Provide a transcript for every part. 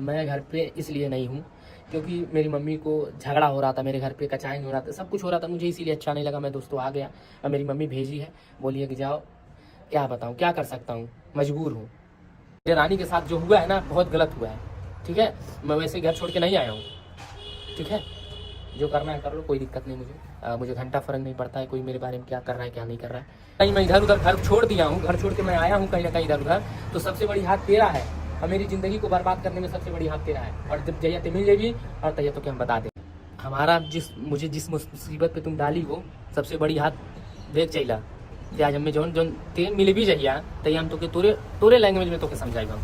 मैं घर पे इसलिए नहीं हूँ क्योंकि मेरी मम्मी को झगड़ा हो रहा था, मेरे घर पे कचाई हो रहा था, सब कुछ हो रहा था, मुझे इसीलिए अच्छा नहीं लगा। मैं दोस्तों आ गया और मेरी मम्मी भेजी है, बोलिए कि जाओ। क्या बताऊँ, क्या कर सकता हूँ, मजबूर हूँ। मेरे रानी के साथ जो हुआ है ना, बहुत गलत हुआ है। ठीक है, मैं वैसे घर छोड़ के नहीं आया हूँ। ठीक है, जो करना है कर लो, कोई दिक्कत नहीं मुझे। मुझे घंटा फर्क नहीं पड़ता है कोई मेरे बारे में क्या कर रहा है क्या नहीं कर रहा है। कहीं मैं इधर उधर घर छोड़ दिया हूँ, घर छोड़ के मैं आया हूँ कहीं ना कहीं इधर उधर, तो सबसे बड़ी हाथ तेरा है। और मेरी ज़िंदगी को बर्बाद करने में सबसे बड़ी हाथ तेरा है। और जब जया मिल जाएगी और तैया तो क्या हम बता दें। हमारा मुझे जिस मुसीबत पे तुम डाली हो, सबसे बड़ी हाथ देख चला कि आज हमें जौन जौन ते मिल भी जाइए तैया हम तो तोरे तोरे लैंग्वेज में तो के समझाएगा।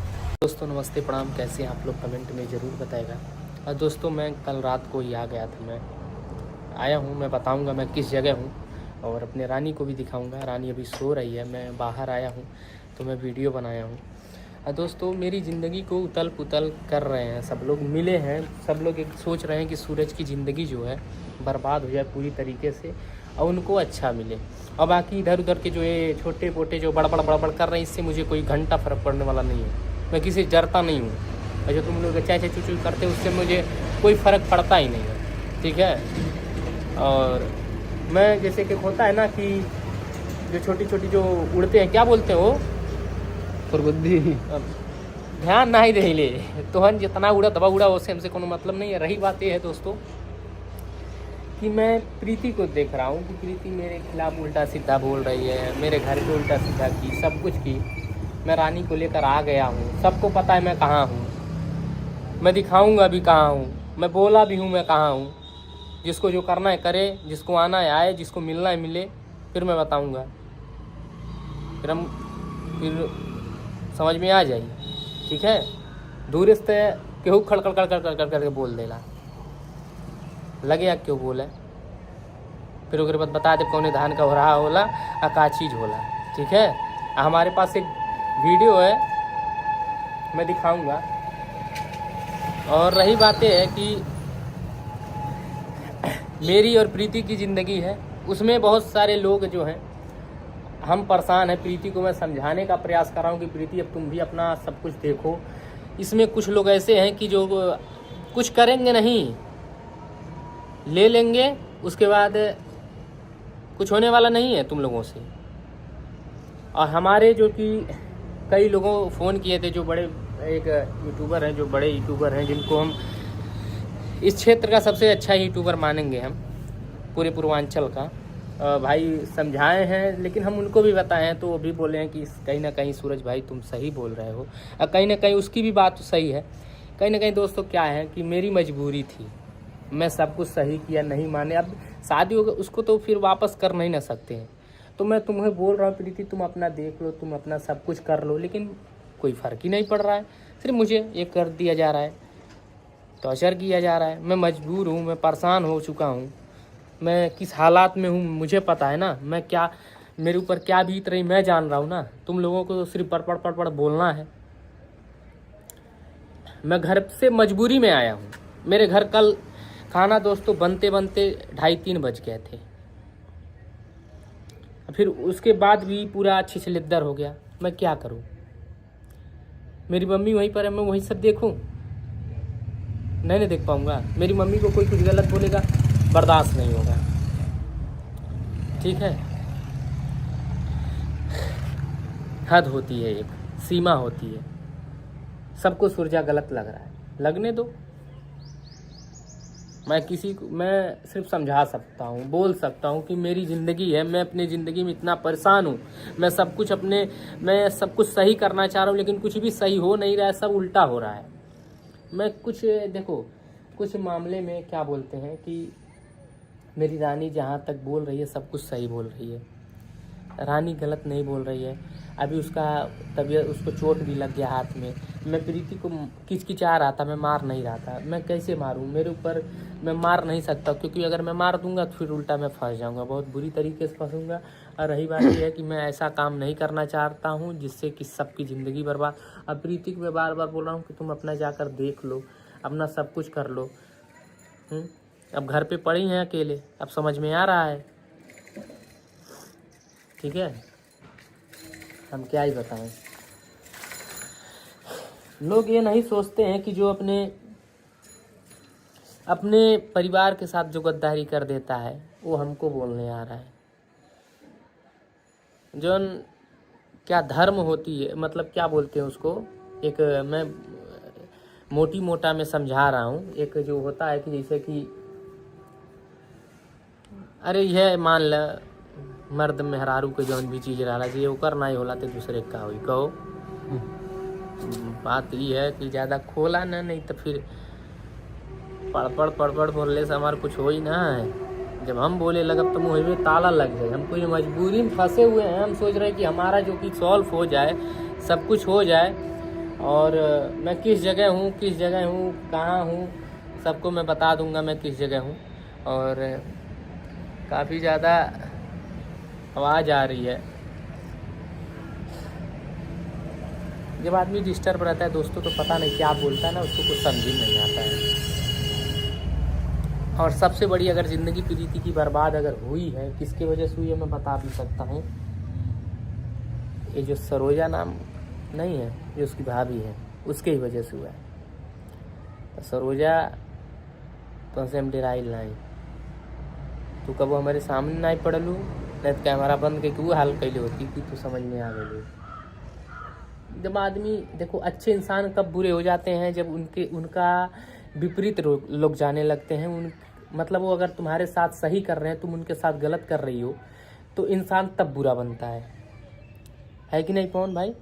दोस्तों नमस्ते प्रणाम, कैसे हैं आप लोग, कमेंट में ज़रूर बताएगा। और दोस्तों मैं कल रात को ही आ गया था, मैं आया हूँ, मैं बताऊँगा मैं किस जगह हूँ और अपने रानी को भी दिखाऊँगा। रानी अभी सो रही है, मैं बाहर आया हूँ तो मैं वीडियो बनाया हूँ। दोस्तों मेरी ज़िंदगी को उतल पुतल कर रहे हैं, सब लोग मिले हैं, सब लोग एक सोच रहे हैं कि सूरज की ज़िंदगी जो है बर्बाद हो जाए पूरी तरीके से और उनको अच्छा मिले। और बाकी इधर उधर के जो ये छोटे पोटे जो बड़बड़ बड़बड़ कर रहे हैं, इससे मुझे कोई घंटा फ़र्क पड़ने वाला नहीं है। मैं किसी जरता नहीं हूँ, और जो तुम लोग चाय चू चू करते हैं उससे मुझे कोई फ़र्क पड़ता ही नहीं है। ठीक है, और मैं जैसे कि होता है ना कि जो छोटी छोटी जो उड़ते हैं, क्या बोलते हैं वो, प्रबुद्धि ध्यान नहीं दे ले तोहन जितना उड़ा दबा उड़ा, उससे हमसे कोनो मतलब नहीं है। रही बात ये है दोस्तों कि मैं प्रीति को देख रहा हूँ कि प्रीति मेरे खिलाफ उल्टा सीधा बोल रही है, मेरे घर पे उल्टा सीधा की, सब कुछ की। मैं रानी को लेकर आ गया हूँ, सबको पता है मैं कहाँ हूँ, मैं दिखाऊंगा भी कहाँ हूँ, मैं बोला भी हूँ मैं कहाँ हूँ। जिसको जो करना है करे, जिसको आना है आए, जिसको मिलना है मिले, फिर मैं बताऊँगा, फिर समझ में आ जाए। ठीक है, दूर से केहू खड़खड़ कर कर कर कर करके बोल देला, लगे या क्यों बोले, फिर उसके बाद बता दे कौन धान का हो रहा होला आ का चीज़ होला। ठीक है, हमारे पास एक वीडियो है, मैं दिखाऊंगा। और रही बातें है कि मेरी और प्रीति की ज़िंदगी है, उसमें बहुत सारे लोग जो हैं, हम परेशान हैं। प्रीति को मैं समझाने का प्रयास कर रहा हूँ कि प्रीति अब तुम भी अपना सब कुछ देखो। इसमें कुछ लोग ऐसे हैं कि जो कुछ करेंगे नहीं, ले लेंगे, उसके बाद कुछ होने वाला नहीं है तुम लोगों से। और हमारे जो कि कई लोगों फ़ोन किए थे, जो बड़े एक यूट्यूबर हैं, जो बड़े यूट्यूबर हैं, जिनको हम इस क्षेत्र का सबसे अच्छा यूट्यूबर मानेंगे हम, पूरे पूर्वांचल का, भाई समझाए हैं, लेकिन हम उनको भी बताए हैं तो वो भी बोले हैं कि कहीं ना कहीं सूरज भाई तुम सही बोल रहे हो। और कहीं ना कहीं उसकी भी बात तो सही है। कहीं ना कहीं दोस्तों क्या है कि मेरी मजबूरी थी, मैं सब कुछ सही किया, नहीं माने, अब शादी हो गई, उसको तो फिर वापस कर नहीं ना सकते हैं। तो मैं तुम्हें बोल रहा हूँ प्रीति, तुम अपना देख लो, तुम अपना सब कुछ कर लो, लेकिन कोई फ़र्क ही नहीं पड़ रहा है। सिर्फ मुझे ये कर दिया जा रहा है, टॉर्चर किया जा रहा है। मैं मजबूर हूँ, मैं परेशान हो चुका हूँ, मैं किस हालात में हूँ मुझे पता है ना, मैं क्या, मेरे ऊपर क्या बीत रही मैं जान रहा हूँ ना। तुम लोगों को तो सिर्फ पढ़ बोलना है। मैं घर से मजबूरी में आया हूँ। मेरे घर कल खाना दोस्तों बनते बनते 2:30-3 बज गए थे। फिर उसके बाद भी पूरा छिछलिद्दर हो गया। मैं क्या करूँ, मेरी मम्मी वहीं पर है, मैं वहीं सब देखूँ? नहीं देख पाऊँगा। मेरी मम्मी को कोई कुछ गलत बोलेगा, बर्दाश्त नहीं होगा। ठीक है, हद होती है, एक सीमा होती है। सबको सुरजा गलत लग रहा है, लगने दो। मैं सिर्फ समझा सकता हूँ, बोल सकता हूँ कि मेरी ज़िंदगी है, मैं अपनी ज़िंदगी में इतना परेशान हूँ। मैं सब कुछ सही करना चाह रहा हूँ, लेकिन कुछ भी सही हो नहीं रहा है, सब उल्टा हो रहा है। मैं कुछ देखो, कुछ मामले में क्या बोलते हैं कि मेरी रानी जहाँ तक बोल रही है सब कुछ सही बोल रही है, रानी गलत नहीं बोल रही है। अभी उसका तबीयत, उसको चोट भी लग गया हाथ में। मैं प्रीति को किचकिचा रहा था, मैं मार नहीं रहा था। मैं कैसे मारूं, मेरे ऊपर मैं मार नहीं सकता, क्योंकि अगर मैं मार दूंगा तो फिर उल्टा मैं फंस जाऊंगा, बहुत बुरी तरीके से फंसूंगा। और रही बात यह है कि मैं ऐसा काम नहीं करना चाहता हूं जिससे कि सबकी ज़िंदगी बर्बाद। अब प्रीति को मैं बार बार बोल रहा हूँ कि तुम अपना जाकर देख लो, अपना सब कुछ कर लो। अब घर पे पड़ी हैं अकेले, अब समझ में आ रहा है। ठीक है, हम क्या ही बताएं। लोग ये नहीं सोचते हैं कि जो अपने परिवार के साथ जो गद्दारी कर देता है वो हमको बोलने आ रहा है। जो क्या धर्म होती है, मतलब क्या बोलते हैं उसको, एक मैं मोटी मोटा में समझा रहा हूँ। एक जो होता है कि जैसे कि अरे यह मान ल मर्द मेहरारू के जौन भी चीज़ रहा चाहिए वो करना ही होला तो दूसरे का हुई कहो। बात ये है कि ज़्यादा खोला ना, नहीं तो फिर पड़पड़ बोलने से हमारा कुछ हो ही ना है। जब हम बोले लगब तो मुँह में ताला लग जाए। हमको ये मजबूरी में फंसे हुए हैं। हम सोच रहे हैं कि हमारा जो कि सॉल्व हो जाए, सब कुछ हो जाए, और मैं किस जगह हूँ कहाँ हूँ सबको मैं बता दूंगा मैं किस जगह हूँ। और काफ़ी ज़्यादा आवाज़ आ रही है। जब आदमी डिस्टर्ब रहता है दोस्तों तो पता नहीं क्या बोलता है ना, उसको कुछ समझ ही नहीं आता है। और सबसे बड़ी अगर ज़िंदगी प्रीति की बर्बाद अगर हुई है, किसकी वजह से हुई है मैं बता भी सकता हूँ। ये जो सरोजा नाम नहीं है, जो उसकी भाभी है, उसके ही वजह से हुआ है। तो सरोजा तो से हम डेराइल नहीं, तू कब हमारे सामने नहीं पड़लू, नहीं तो कैमरा बंद करके वो हाल कैले होती कि तू समझ में आ गई। जब आदमी देखो, अच्छे इंसान कब बुरे हो जाते हैं, जब उनका विपरीत लोग जाने लगते हैं। मतलब वो अगर तुम्हारे साथ सही कर रहे हैं, तुम उनके साथ गलत कर रही हो, तो इंसान तब बुरा बनता है कि नहीं पवन भाई?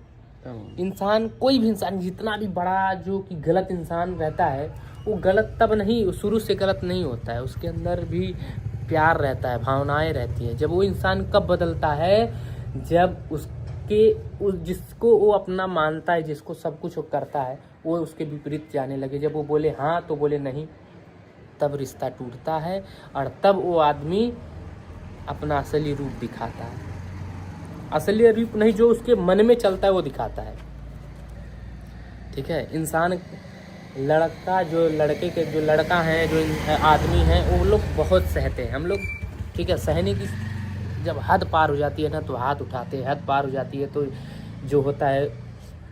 इंसान, कोई भी इंसान जितना भी बड़ा जो कि गलत इंसान रहता है, वो गलत तब नहीं, शुरू से गलत नहीं होता है। उसके अंदर भी प्यार रहता है, भावनाएं रहती हैं। जब वो इंसान कब बदलता है, जब जिसको वो अपना मानता है, जिसको सब कुछ वो करता है, वो उसके विपरीत जाने लगे। जब वो बोले हाँ तो बोले नहीं, तब रिश्ता टूटता है। और तब वो आदमी अपना असली रूप दिखाता है। असली रूप नहीं, जो उसके मन में चलता है वो दिखाता है। ठीक है, इंसान लड़का जो लड़के के जो लड़का है, जो आदमी है, वो लोग बहुत सहते हैं। हम लोग ठीक है, सहने की जब हद पार हो जाती है ना तो हाथ उठाते हैं, हद पार हो जाती है तो जो होता है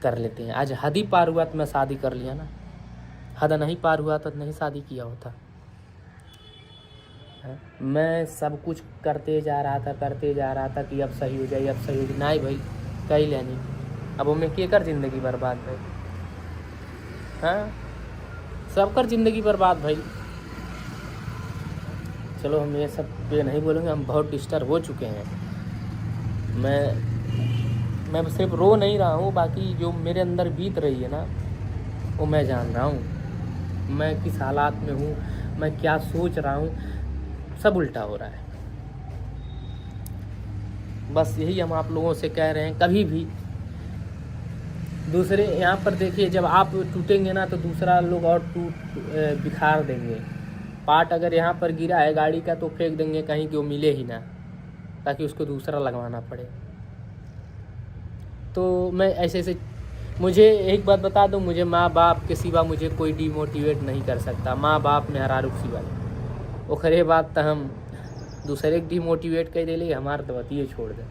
कर लेते हैं। आज हद ही पार हुआ तो मैं शादी कर लिया ना, हद नहीं पार हुआ तो नहीं शादी किया होता। मैं सब कुछ करते जा रहा था कि अब सही हो जाए, अब सही हो जाए। नहीं भाई, कहीं लेनी अब वो मैं के कर जिंदगी बर्बाद भाई। हाँ, सब कर जिंदगी बर्बाद भाई। चलो हम ये सब पे नहीं बोलेंगे, हम बहुत डिस्टर्ब हो चुके हैं। मैं सिर्फ रो नहीं रहा हूँ, बाकी जो मेरे अंदर बीत रही है ना वो मैं जान रहा हूँ। मैं किस हालात में हूँ, मैं क्या सोच रहा हूँ, सब उल्टा हो रहा है। बस यही हम आप लोगों से कह रहे हैं, कभी भी दूसरे यहाँ पर देखिए, जब आप टूटेंगे ना तो दूसरा लोग और बिखार देंगे। पार्ट अगर यहाँ पर गिरा है गाड़ी का तो फेंक देंगे कहीं कि वो मिले ही ना, ताकि उसको दूसरा लगवाना पड़े। तो मैं ऐसे मुझे एक बात बता दूं, मुझे माँ बाप के सिवा मुझे कोई डिमोटिवेट नहीं कर सकता। माँ बाप में हरारू सिवा वो खरे बात तो हम दूसरे के डिमोटिवेट कर दे ले, हमारे तो बतिए छोड़ दे।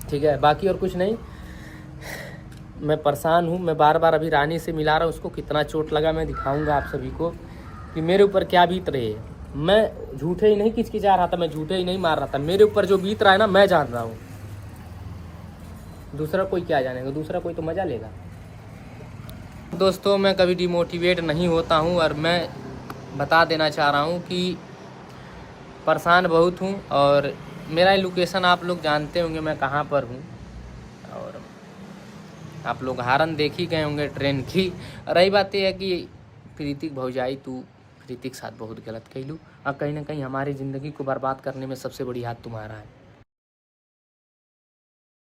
ठीक है, बाकी और कुछ नहीं। मैं परेशान हूँ। मैं बार बार अभी रानी से मिला रहा हूँ, उसको कितना चोट लगा मैं दिखाऊंगा आप सभी को कि मेरे ऊपर क्या बीत रही है। मैं झूठे ही नहीं किचकिचा रहा था, मैं झूठे ही नहीं मार रहा था। मेरे ऊपर जो बीत रहा है ना, मैं जान रहा हूँ। दूसरा कोई क्या जानेगा, दूसरा कोई तो मज़ा लेगा। दोस्तों, मैं कभी डिमोटिवेट नहीं होता हूँ और मैं बता देना चाह रहा हूँ कि परेशान बहुत हूँ। और मेरा लोकेशन आप लोग जानते होंगे मैं कहाँ पर हूँ, और आप लोग हारन देख ही गए होंगे ट्रेन की। रही बात यह है कि प्रीतिक भौजाई, तू प्रीतिक साथ बहुत गलत कैलू और कहीं ना कहीं हमारी ज़िंदगी को बर्बाद करने में सबसे बड़ी हाथ तुम्हारा है।